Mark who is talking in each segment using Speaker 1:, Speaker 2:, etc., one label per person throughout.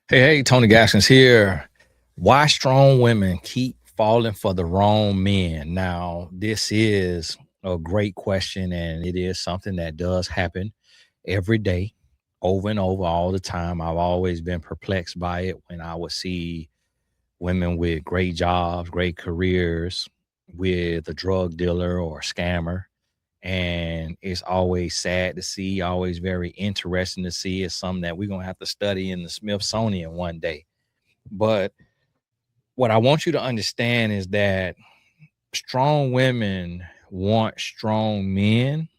Speaker 1: Hey, Tony Gaskins here. Why strong women keep falling for the wrong men? Now, this is a great question, and it is something that does happen every day, over and over, all the time. I've always been perplexed by it when I would see women with great jobs, great careers, with a drug dealer or a scammer. And it's always sad to see, always very interesting to see. It's something that we're going to have to study in the Smithsonian one day. But what I want you to understand is that strong women want strong men,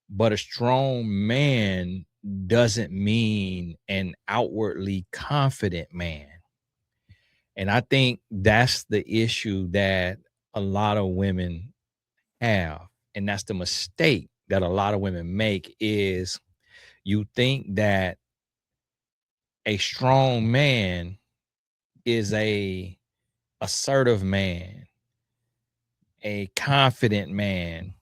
Speaker 1: but a strong man doesn't mean an outwardly confident man. And I think that's the issue that a lot of women have. And that's the mistake that a lot of women make is you think that a strong man is a assertive man, a confident man.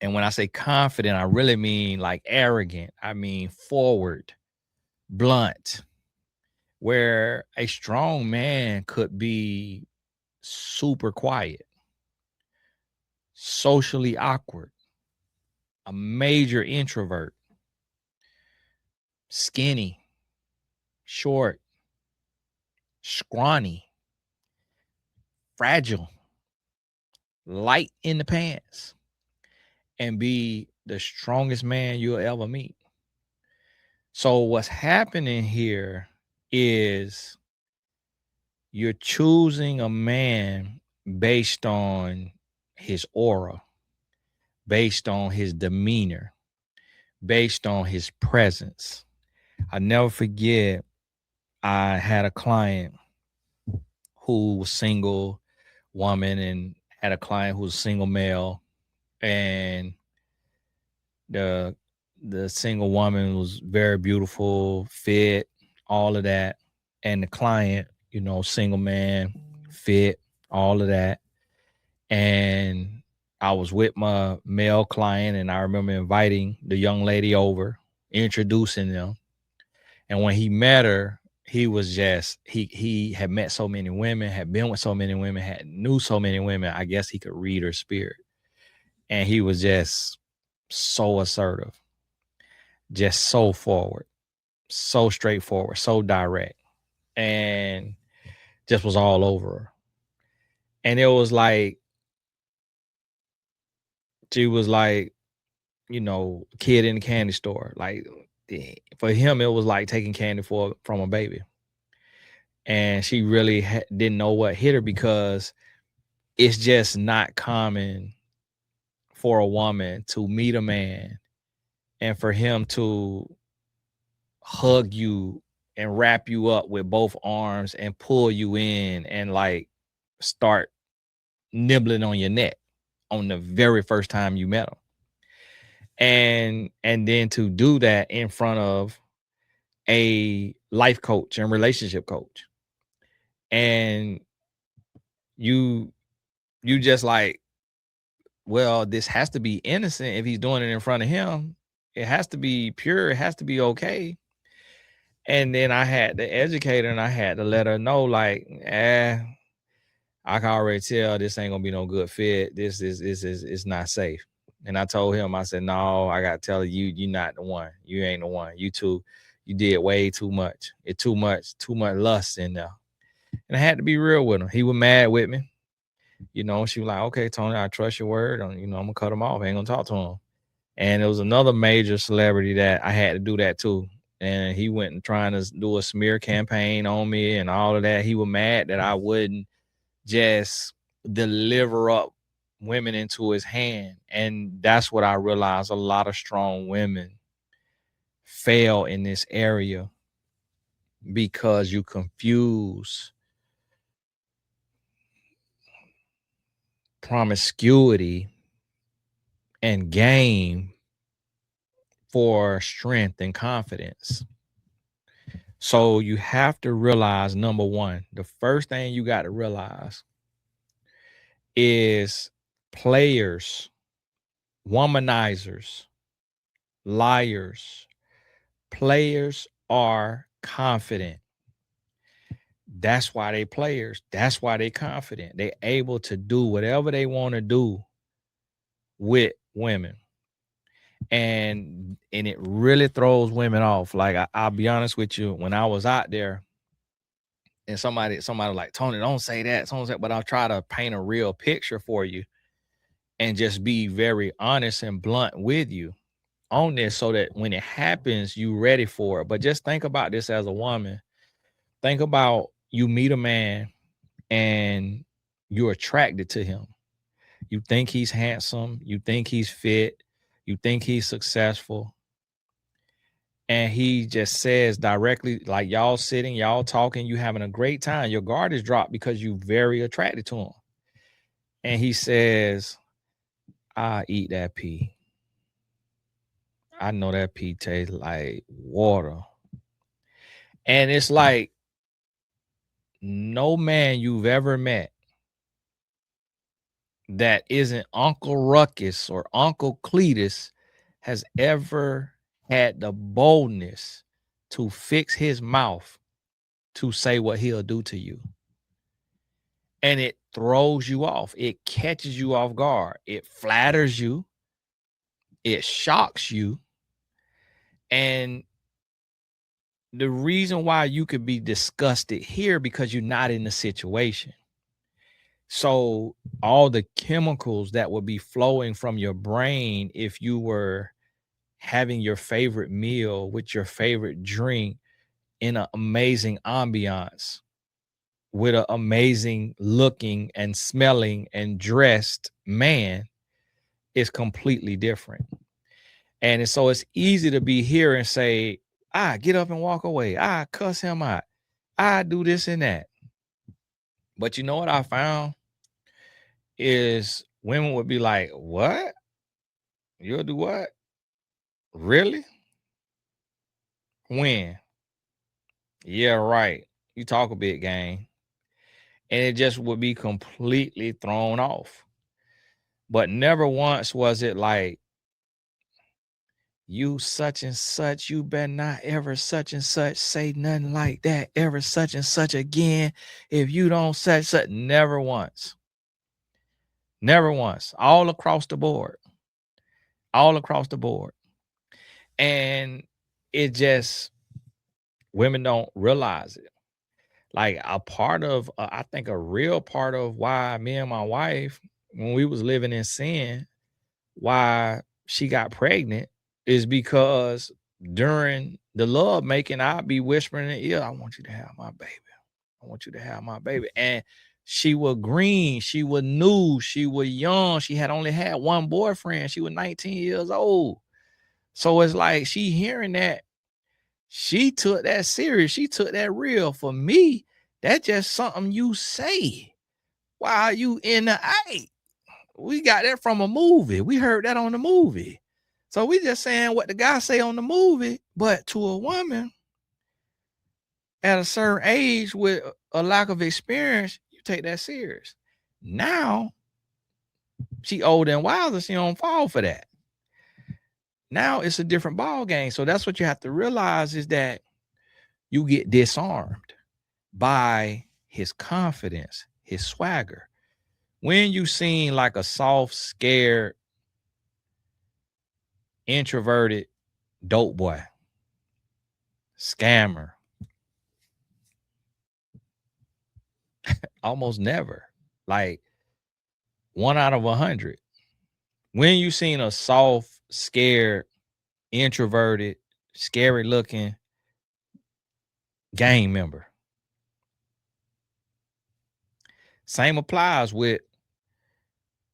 Speaker 1: And when I say confident, I really mean like arrogant. I mean forward, blunt, where a strong man could be super quiet, socially awkward, a major introvert, skinny, short, scrawny, fragile, light in the pants, and be the strongest man you'll ever meet. So what's happening here is you're choosing a man based on his aura, based on his demeanor, based on his presence. I never forget, I had a client who was single woman and had a client who was single male, and the the single woman was very beautiful, fit, all of that. And the client, single man, fit, all of that. And I was with my male client, and I remember inviting the young lady over, introducing them. And when he met her, he was just he had met so many women, had been with so many women, had knew so many women. I guess he could read her spirit. And he was just so assertive, just so forward, so straightforward, so direct, and just was all over her. And it was like she was like, kid in the candy store. Like for him, it was like taking candy from a baby. And she really didn't know what hit her because it's just not common for a woman to meet a man and for him to hug you and wrap you up with both arms and pull you in and like start nibbling on your neck on the very first time you met him. And then to do that in front of a life coach and relationship coach. And you just like, well, this has to be innocent if he's doing it in front of him. It has to be pure, it has to be okay. And then I had to educate her and I had to let her know, like, I can already tell this ain't gonna be no good fit. This is it's not safe. And I told him, I said, no, I gotta tell you, you're not the one. You ain't the one. You did way too much. It's too much lust in there. And I had to be real with him. He was mad with me. She was like, okay, Tony, I trust your word. I'm gonna cut him off. I ain't gonna talk to him. And it was another major celebrity that I had to do that too. And he went and trying to do a smear campaign on me and all of that. He was mad that I wouldn't just deliver up women into his hand. And that's what I realized. A lot of strong women fail in this area because you confuse promiscuity and game for strength and confidence. So you have to realize, number one, the first thing you got to realize is players, womanizers, liars, players are confident. That's why they players. That's why they confident. They able to do whatever they want to do with women. And it really throws women off. Like I'll be honest with you, when I was out there and somebody like, Tony, don't say that, but I'll try to paint a real picture for you and just be very honest and blunt with you on this so that when it happens, you ready for it. But just think about this as a woman. Think about you meet a man and you're attracted to him. You think he's handsome, you think he's fit, you think he's successful, and he just says directly, like y'all sitting, y'all talking, you having a great time, your guard is dropped because you're very attracted to him. And he says, I eat that pee. I know that pee tastes like water. And it's like no man you've ever met that isn't Uncle Ruckus or Uncle Cletus has ever had the boldness to fix his mouth to say what he'll do to you. And it throws you off. It catches you off guard. It flatters you. It shocks you. And the reason why you could be disgusted here because you're not in the situation. So all the chemicals that would be flowing from your brain if you were having your favorite meal with your favorite drink in an amazing ambiance with an amazing looking and smelling and dressed man is completely different. And so it's easy to be here and say, get up and walk away. Cuss him out. I do this and that. But you know what I found is women would be like, what? You'll do what? Really? When? Yeah, right. You talk a big game. And it just would be completely thrown off. But never once was it like, you such and such, you better not ever such and such say nothing like that, ever such and such again. If you don't such. Never once. Never once. All across the board. All across the board. And it just, women don't realize it. Like a part of, I think a real part of why me and my wife, when we was living in sin, why she got pregnant is because during the love making, I'd be whispering in the ear, I want you to have my baby. I want you to have my baby. And she was green. She was new. She was young. She had only had one boyfriend. She was 19 years old. So it's like she hearing that. She took that serious. She took that real. For me, that's just something you say while you in the act. We got that from a movie. We heard that on the movie. So we just saying what the guy say on the movie, but to a woman at a certain age with a lack of experience, you take that serious. Now, she older and wilder, she don't fall for that. Now it's a different ball game. So that's what you have to realize is that you get disarmed by his confidence, his swagger. When you seen like a soft, scared, introverted dope boy, scammer, almost never. Like 1 out of 100. When you seen a soft, scared, introverted, scary looking gang member. Same applies with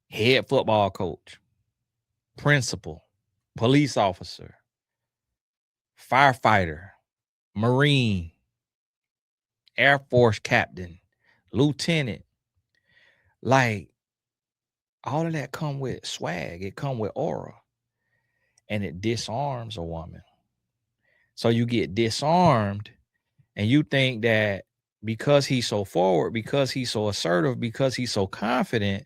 Speaker 1: head football coach, principal, police officer, firefighter, Marine, Air Force captain, lieutenant. Like all of that come with swag. It come with aura. And it disarms a woman. So you get disarmed and you think that because he's so forward, because he's so assertive, because he's so confident,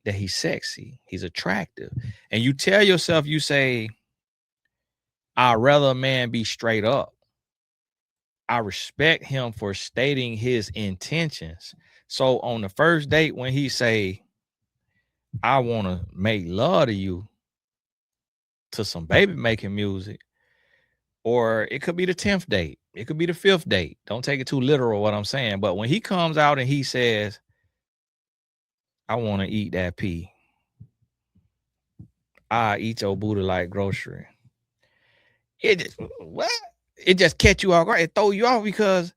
Speaker 1: that he's sexy, he's attractive. And you tell yourself, you say, I'd rather a man be straight up I respect him for stating his intentions. So on the first date, when he say, I want to make love to you to some baby making music, or it could be the 10th date. It could be the 5th date. Don't take it too literal what I'm saying. But when he comes out and he says, I want to eat that pea, I eat your booty like grocery. It just, what? It just catch you off guard. It throw you off because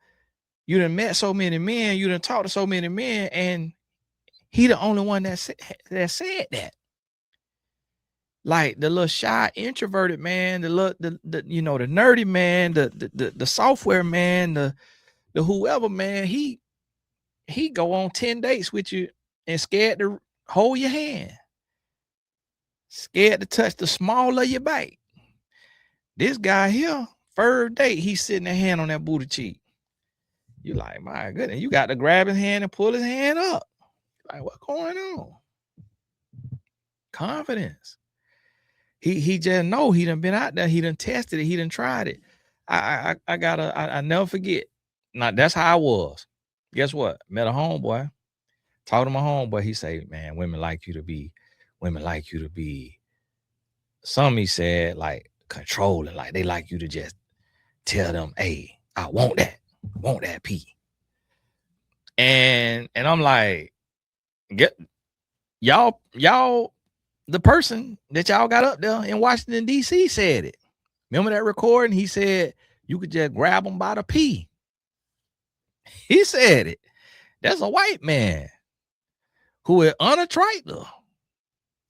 Speaker 1: you done met so many men, you done talked to so many men, and he the only one that said that. Like the little shy introverted man, the nerdy man, the software man, the whoever man, he go on 10 dates with you and scared to hold your hand, scared to touch the small of your back. This guy here, third date, he's sitting a hand on that booty cheek. You like, my goodness, you got to grab his hand and pull his hand up. Like, what's going on? Confidence. He just know he done been out there, he done tested it, he done tried it. I never forget. Now that's how I was. Guess what? Met a homeboy. Talked to my homeboy. He say, man, women like you to be. Some he said like controlling, like they like you to just tell them, hey, I want that pee. And I'm like, get y'all, the person that y'all got up there in Washington, D.C. said it. Remember that recording? He said you could just grab them by the pee. He said it. That's a white man who is unattractive.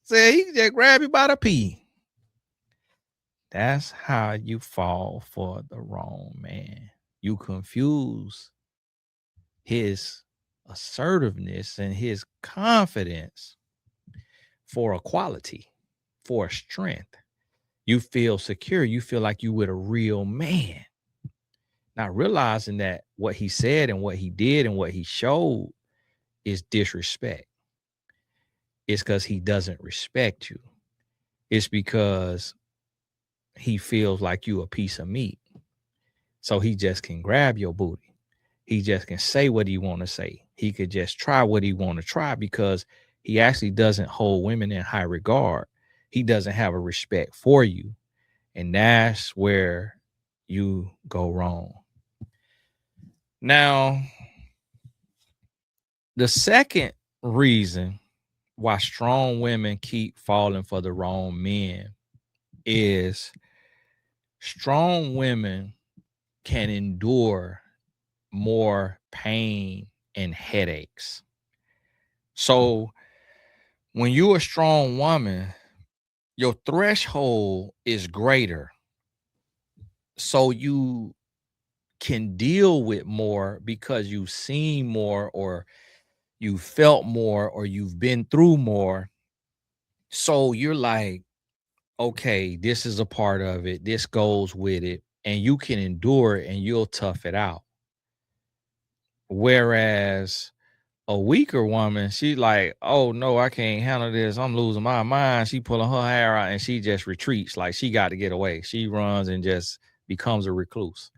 Speaker 1: Said he could just grab you by the pee. That's how you fall for the wrong man. You confuse his assertiveness and his confidence for a quality, for a strength. You feel secure. You feel like you with a real man. Not realizing that what he said and what he did and what he showed is disrespect. It's because he doesn't respect you. It's because he feels like you a piece of meat. So he just can grab your booty. He just can say what he want to say. He could just try what he want to try because he actually doesn't hold women in high regard. He doesn't have a respect for you. And that's where you go wrong. Now, the second reason why strong women keep falling for the wrong men is strong women can endure more pain and headaches. So when you're a strong woman, your threshold is greater. So you can deal with more because you've seen more or you felt more or you've been through more. So you're like, okay, this is a part of it. This goes with it. And you can endure it and you'll tough it out. Whereas a weaker woman, she like, oh no, I can't handle this. I'm losing my mind. She pulling her hair out and she just retreats. Like she got to get away. She runs and just becomes a recluse.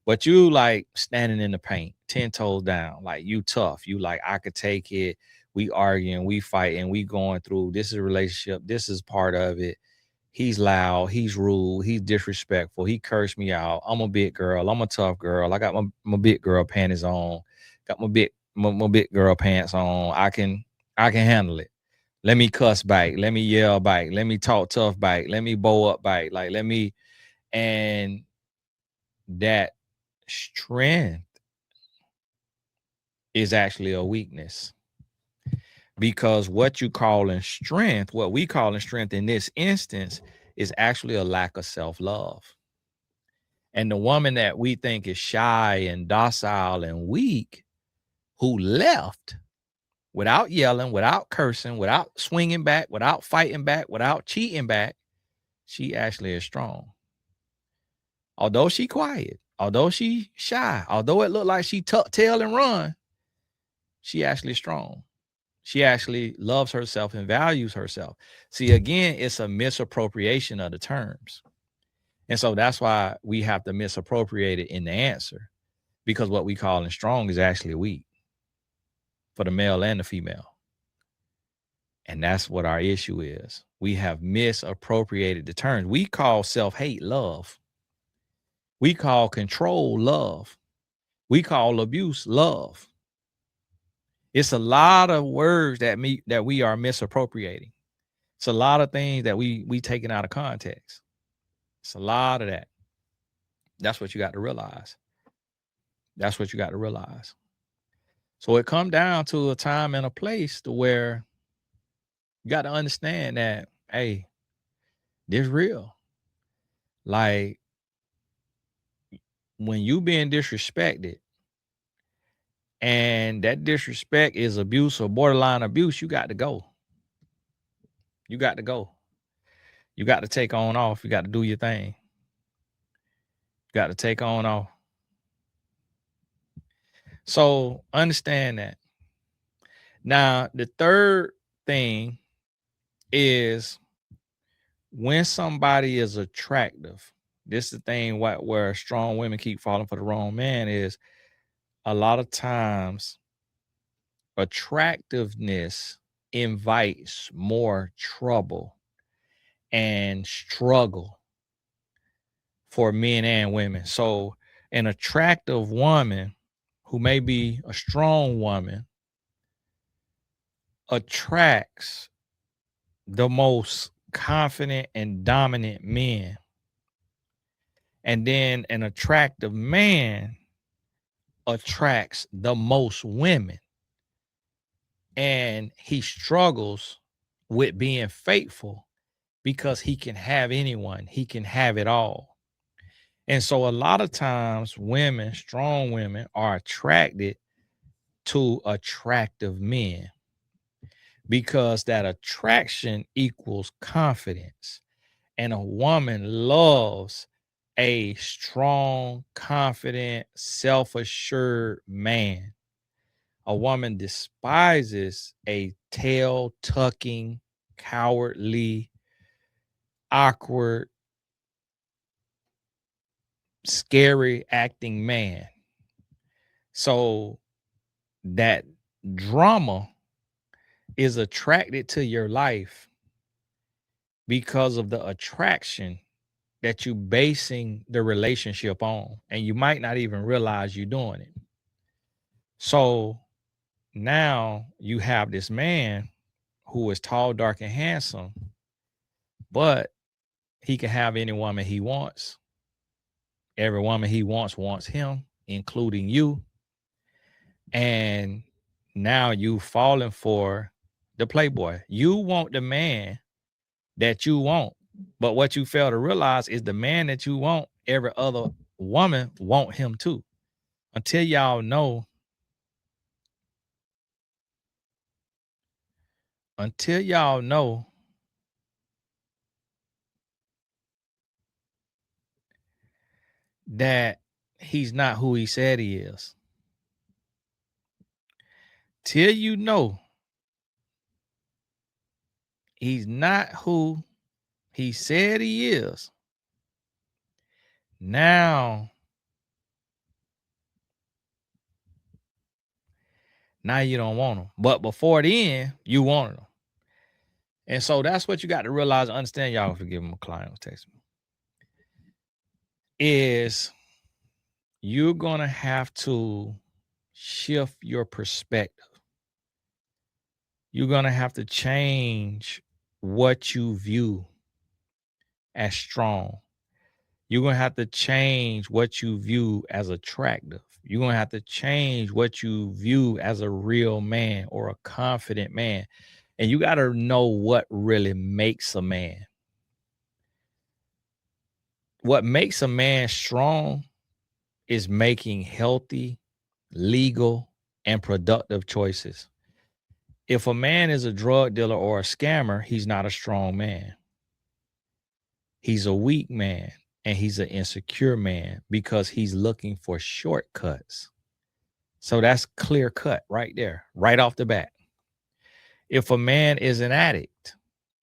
Speaker 1: But you like standing in the paint, 10 toes down, like you tough. You like, I could take it. We arguing, we fighting, we going through. This is a relationship. This is part of it. He's loud. He's rude. He's disrespectful. He cursed me out. I'm a big girl. I'm a tough girl. I got my big girl panties on. Got my big girl pants on. I can handle it. Let me cuss back. Let me yell back. Let me talk tough back. Let me bow up back. Like and that strength is actually a weakness, because what you call in strength, what we call in strength in this instance, is actually a lack of self-love. And the woman that we think is shy and docile and weak, who left without yelling, without cursing, without swinging back, without fighting back, without cheating back, she actually is strong. Although she quiet, although she shy, although it looked like she tuck tail and run, she actually strong. She actually loves herself and values herself. See, again, it's a misappropriation of the terms. And so that's why we have to misappropriate it in the answer. because what we call strong is actually weak for the male and the female. And that's what our issue is. We have misappropriated the terms. We call self-hate love. We call control love. We call abuse love. It's a lot of words that we are misappropriating. It's a lot of things that we taking out of context. It's a lot of that. That's what you got to realize. That's what you got to realize. So it come down to a time and a place to where you got to understand that, hey, this real. Like when you being disrespected and that disrespect is abuse or borderline abuse, you got to go. You got to go. You got to take on off. You got to do your thing. You got to take on off. So understand that. Now, the third thing is when somebody is attractive. This is the thing where strong women keep falling for the wrong man is a lot of times attractiveness invites more trouble and struggle for men and women. So an attractive woman who may be a strong woman attracts the most confident and dominant men. And then an attractive man attracts the most women. And he struggles with being faithful because he can have anyone, he can have it all. And so a lot of times women, strong women, are attracted to attractive men because that attraction equals confidence. And a woman loves a strong, confident, self-assured man. A woman despises a tail-tucking, cowardly, awkward, scary acting man. So that drama is attracted to your life because of the attraction that you basing the relationship on, and you might not even realize you're doing it. So now you have this man who is tall, dark, and handsome, but he can have any woman he wants. Every woman he wants him, including you. And now you falling for the playboy. You want the man that you want, but what you fail to realize is the man that you want, every other woman want him too. Until y'all know that he's not who he said he is. Till you know he's not who he said he is. Now you don't want him. But before then, you wanted him. And so that's what you got to realize and understand. Y'all forgive him, a client was texting me. Is you're going to have to shift your perspective. You're going to have to change what you view as strong. You're going to have to change what you view as attractive. You're going to have to change what you view as a real man or a confident man. And you got to know what really makes a man. What makes a man strong is making healthy, legal, and productive choices. If a man is a drug dealer or a scammer, he's not a strong man. He's a weak man, and he's an insecure man because he's looking for shortcuts. So that's clear cut right there, right off the bat. If a man is an addict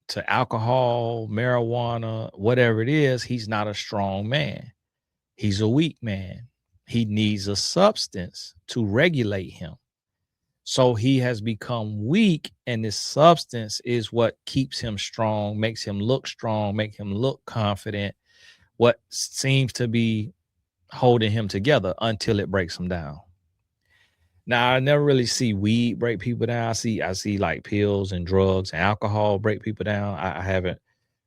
Speaker 1: to alcohol, marijuana, whatever it is, he's not a strong man. He's a weak man. He needs a substance to regulate him. So he has become weak, and this substance is what keeps him strong, makes him look confident, what seems to be holding him together until it breaks him down. Now, I never really see weed break people down. I see like pills and drugs and alcohol break people down. I haven't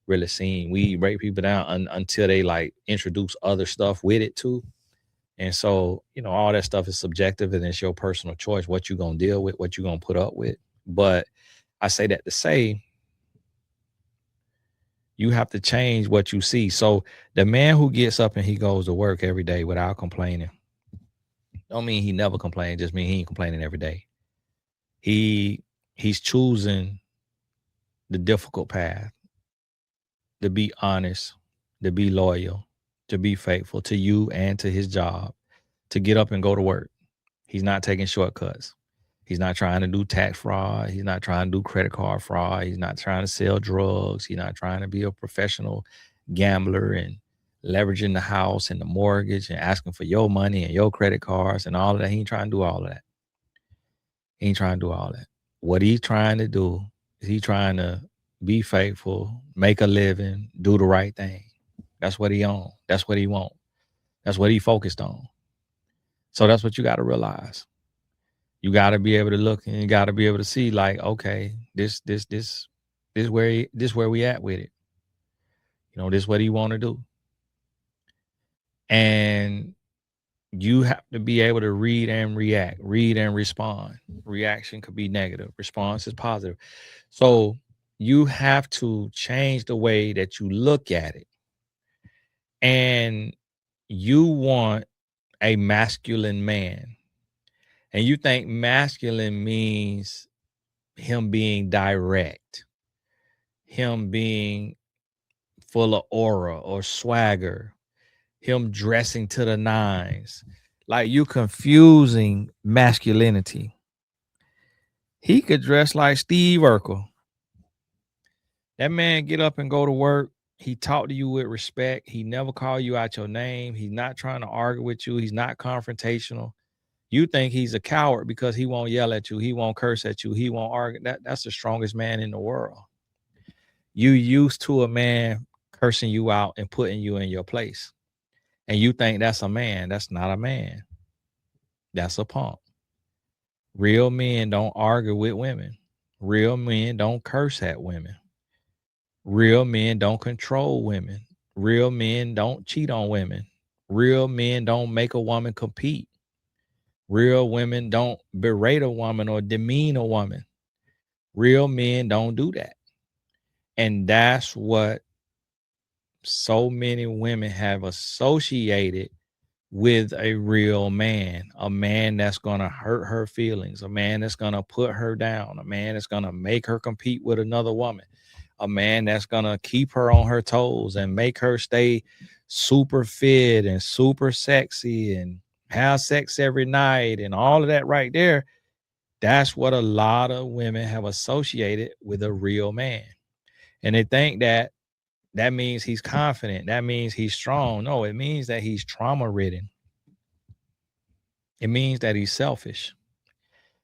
Speaker 1: really seen weed break people down until they like introduce other stuff with it too. And so, all that stuff is subjective, and it's your personal choice what you're going to deal with, what you're going to put up with. But I say that to say you have to change what you see. So the man who gets up and he goes to work every day without complaining, don't mean he never complains, just mean he ain't complaining every day. He's choosing the difficult path to be honest, to be loyal, to be faithful to you and to his job, to get up and go to work. He's not taking shortcuts. He's not trying to do tax fraud. He's not trying to do credit card fraud. He's not trying to sell drugs. He's not trying to be a professional gambler and leveraging the house and the mortgage and asking for your money and your credit cards and all of that. He ain't trying to do all of that. He ain't trying to do all that. What he's trying to do is he's trying to be faithful, make a living, do the right thing. That's what he on. That's what he want. That's what he focused on. So that's what you got to realize. You got to be able to look, and you got to be able to see like, okay, this where we at with it. This what he want to do. And you have to be able to read and react, read and respond. Reaction could be negative. Response is positive. So you have to change the way that you look at it. And you want a masculine man. And you think masculine means him being direct, him being full of aura or swagger, him dressing to the nines. Like, you confusing masculinity. He could dress like Steve Urkel. That man get up and go to work. He talk to you with respect. He never call you out your name. He's not trying to argue with you. He's not confrontational. You think he's a coward because he won't yell at you. He won't curse at you. He won't argue. That's the strongest man in the world. You used to a man cursing you out and putting you in your place. And you think that's a man. That's not a man. That's a punk. Real men don't argue with women. Real men don't curse at women. Real men don't control women. Real men don't cheat on women. Real men don't make a woman compete. Real women don't berate a woman or demean a woman. Real men don't do that. And that's what so many women have associated with a real man, a man that's going to hurt her feelings, a man that's going to put her down, a man that's going to make her compete with another woman, a man that's going to keep her on her toes and make her stay super fit and super sexy and have sex every night and all of that right there. That's what a lot of women have associated with a real man. And they think that means he's confident. That means he's strong. No, it means that he's trauma ridden. It means that he's selfish.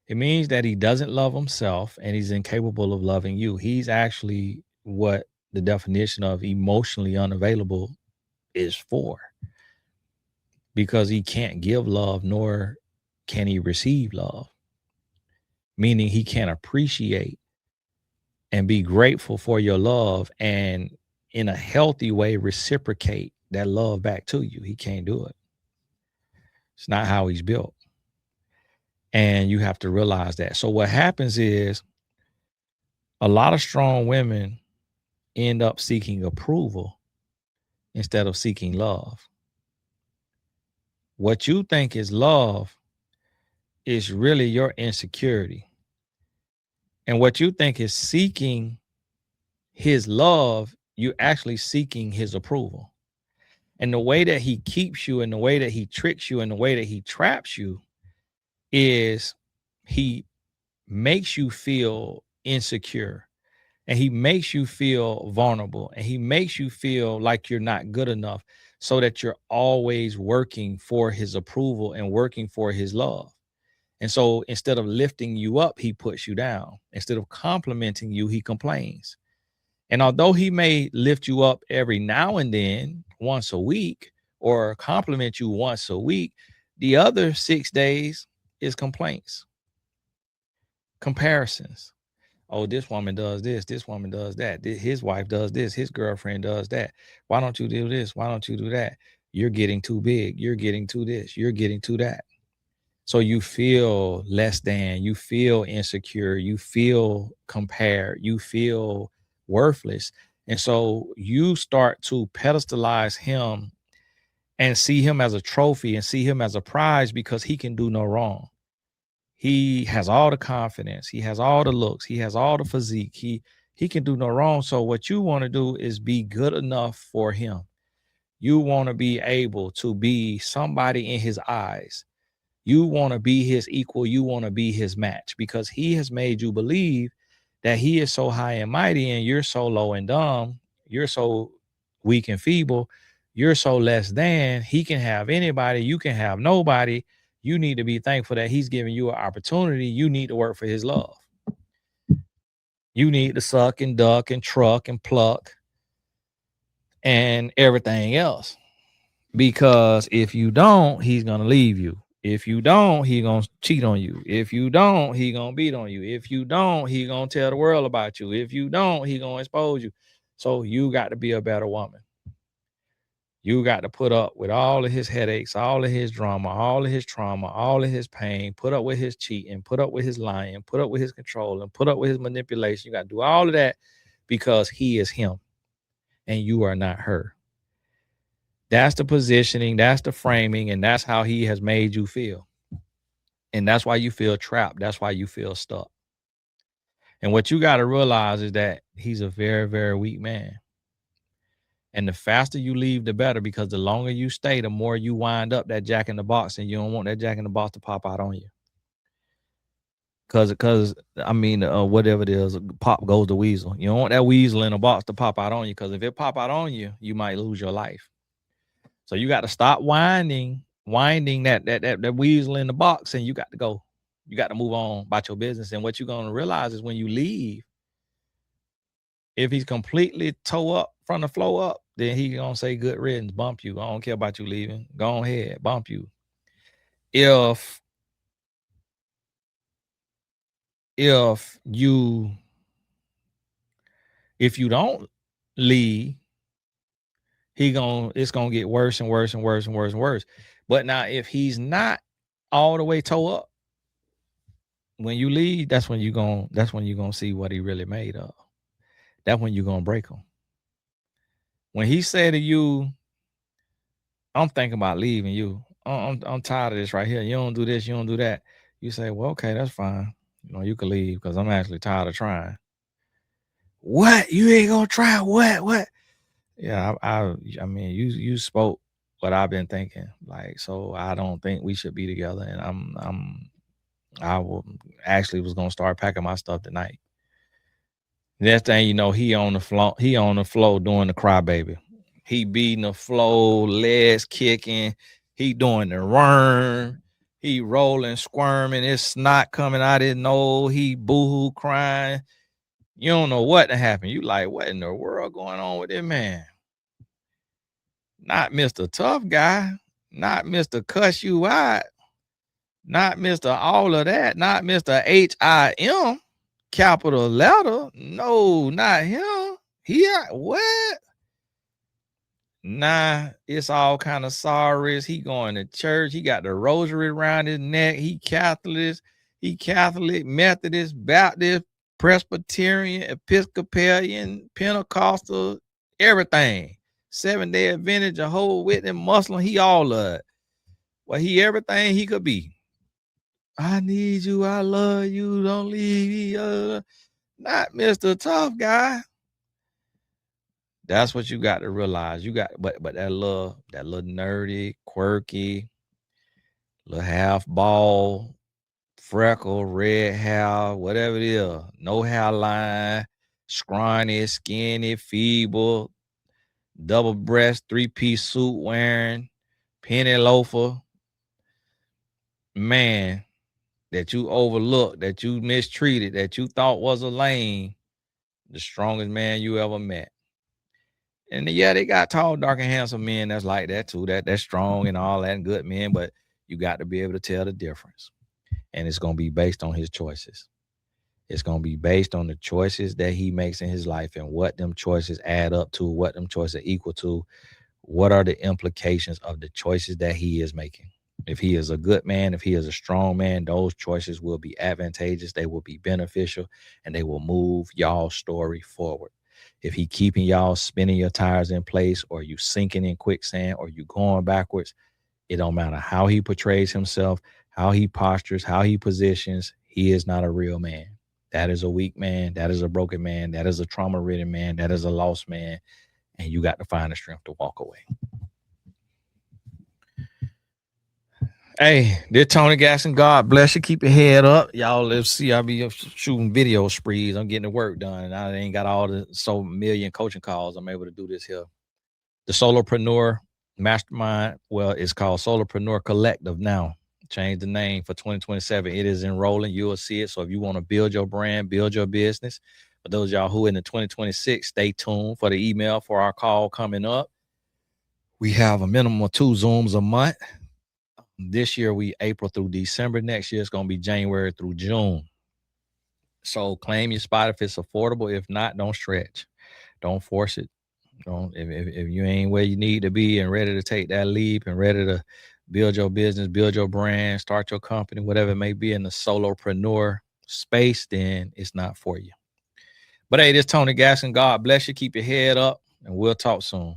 Speaker 1: It means that he doesn't love himself and he's incapable of loving you. He's actually what the definition of emotionally unavailable is for, because he can't give love nor can he receive love, meaning he can't appreciate and be grateful for your love and in a healthy way reciprocate that love back to you. He can't do it. It's not how he's built. And you have to realize that. So what happens is a lot of strong women end up seeking approval instead of seeking love. What you think is love is really your insecurity. And what you think is seeking his love, you're actually seeking his approval. And the way that he keeps you and the way that he tricks you and the way that he traps you is he makes you feel insecure and he makes you feel vulnerable and he makes you feel like you're not good enough. so that you're always working for his approval and working for his love. And so instead of lifting you up, he puts you down. Instead of complimenting you, he complains. And although he may lift you up every now and then, once a week, or compliment you once a week, the other 6 days is complaints, comparisons. Oh, this woman does this woman does that. His wife does this, his girlfriend does that. Why don't you do this? Why don't you do that? You're getting too big. You're getting to this. You're getting to that. So you feel less than, you feel insecure, you feel compared, you feel worthless. And so you start to pedestalize him and see him as a trophy and see him as a prize because he can do no wrong. He has all the confidence, he has all the looks, he has all the physique, he can do no wrong. So what you want to do is be good enough for him. You want to be able to be somebody in his eyes. You want to be his equal. You want to be his match because he has made you believe that he is so high and mighty and you're so low and dumb. You're so weak and feeble. You're so less than. He can have anybody. You can have nobody. You need to be thankful that he's giving you an opportunity. You need to work for his love. You need to suck and duck and truck and pluck and everything else. Because if you don't, he's going to leave you. If you don't, he going to cheat on you. If you don't, he going to beat on you. If you don't, he going to tell the world about you. If you don't, he going to expose you. So you got to be a better woman. You got to put up with all of his headaches, all of his drama, all of his trauma, all of his pain, put up with his cheating, put up with his lying, put up with his control, and put up with his manipulation. You got to do all of that because he is him and you are not her. That's the positioning, that's the framing, and that's how he has made you feel. And that's why you feel trapped. That's why you feel stuck. And what you got to realize is that he's a very, very weak man. And the faster you leave, the better, because the longer you stay, the more you wind up that jack in the box, and you don't want that jack in the box to pop out on you. Because I mean, whatever it is, pop goes the weasel. You don't want that weasel in a box to pop out on you, because if it pop out on you, you might lose your life. So you got to stop winding that weasel in the box, and you got to go. You got to move on about your business. And what you're going to realize is when you leave, if he's completely toe up from the floor up, then he going to say good riddance, bump you. I don't care about you leaving. Go ahead, bump you. If you don't leave, it's gonna get worse and worse and worse and worse and worse. But now if he's not all the way toe up, when you leave, that's when you're gonna see what he really made of. That's when you're gonna break him. When he said to you, I'm thinking about leaving you. I'm tired of this right here. You don't do this, you don't do that. You say, well, okay, that's fine. You can leave because I'm actually tired of trying. What? You ain't gonna try? What? Yeah, I mean, you spoke what I've been thinking. Like, so I don't think we should be together. And I was gonna start packing my stuff tonight. Next thing you know, he on the floor doing the crybaby. He beating the floor, legs kicking. He doing the worm. He rolling, squirming. His snot coming out his nose. He boohoo crying. You don't know what happened. You like, what in the world going on with this man? Not Mr. Tough Guy. Not Mr. Cuss You Out. Not Mr. All of that. Not Mr. HIM. Capital letter. No, not him. What? Nah, it's all kind of sorries. He going to church. He got the rosary around his neck. He Catholic, Methodist, Baptist, Presbyterian, Episcopalian, Pentecostal, everything. 7-Day Adventist, Jehovah's Witness, Muslim. He all of it. Well, he everything he could be. I need you. I love you. Don't leave me. Not Mr. Tough Guy. That's what you got to realize. You got, but that little nerdy, quirky, little half ball, freckle, red hair, whatever it is, no hairline, scrawny, skinny, feeble, double breast, 3-piece suit wearing, penny loafer, man that you overlooked, that you mistreated, that you thought was a lame, the strongest man you ever met. And yeah, they got tall, dark, and handsome men that's like that too. That's strong and all that and good men, but you got to be able to tell the difference. And it's gonna be based on his choices. It's gonna be based on the choices that he makes in his life and what them choices add up to, what them choices equal to, what are the implications of the choices that he is making. If he is a good man, if he is a strong man, those choices will be advantageous, they will be beneficial, and they will move y'all's story forward. If he keeping y'all spinning your tires in place, or you sinking in quicksand, or you going backwards, it don't matter how he portrays himself, how he postures, how he positions, he is not a real man. That is a weak man. That is a broken man. That is a trauma-ridden man. That is a lost man. And you got to find the strength to walk away. Hey, this Tony Gasson. God bless you. Keep your head up. Y'all, let's see. I'll be shooting video sprees. I'm getting the work done. And I ain't got all the million coaching calls. I'm able to do this here. The Solopreneur Mastermind. Well, it's called Solopreneur Collective now. Change the name for 2027. It is enrolling. You will see it. So if you want to build your brand, build your business. For those of y'all who in the 2026, stay tuned for the email for our call coming up. We have a minimum of 2 Zooms a month. This year, we April through December. Next year, it's going to be January through June. So claim your spot if it's affordable. If not, don't stretch. Don't force it. Don't, if you ain't where you need to be and ready to take that leap and ready to build your business, build your brand, start your company, whatever it may be in the solopreneur space, then it's not for you. But hey, this is Tony Gasson. God bless you. Keep your head up, and we'll talk soon.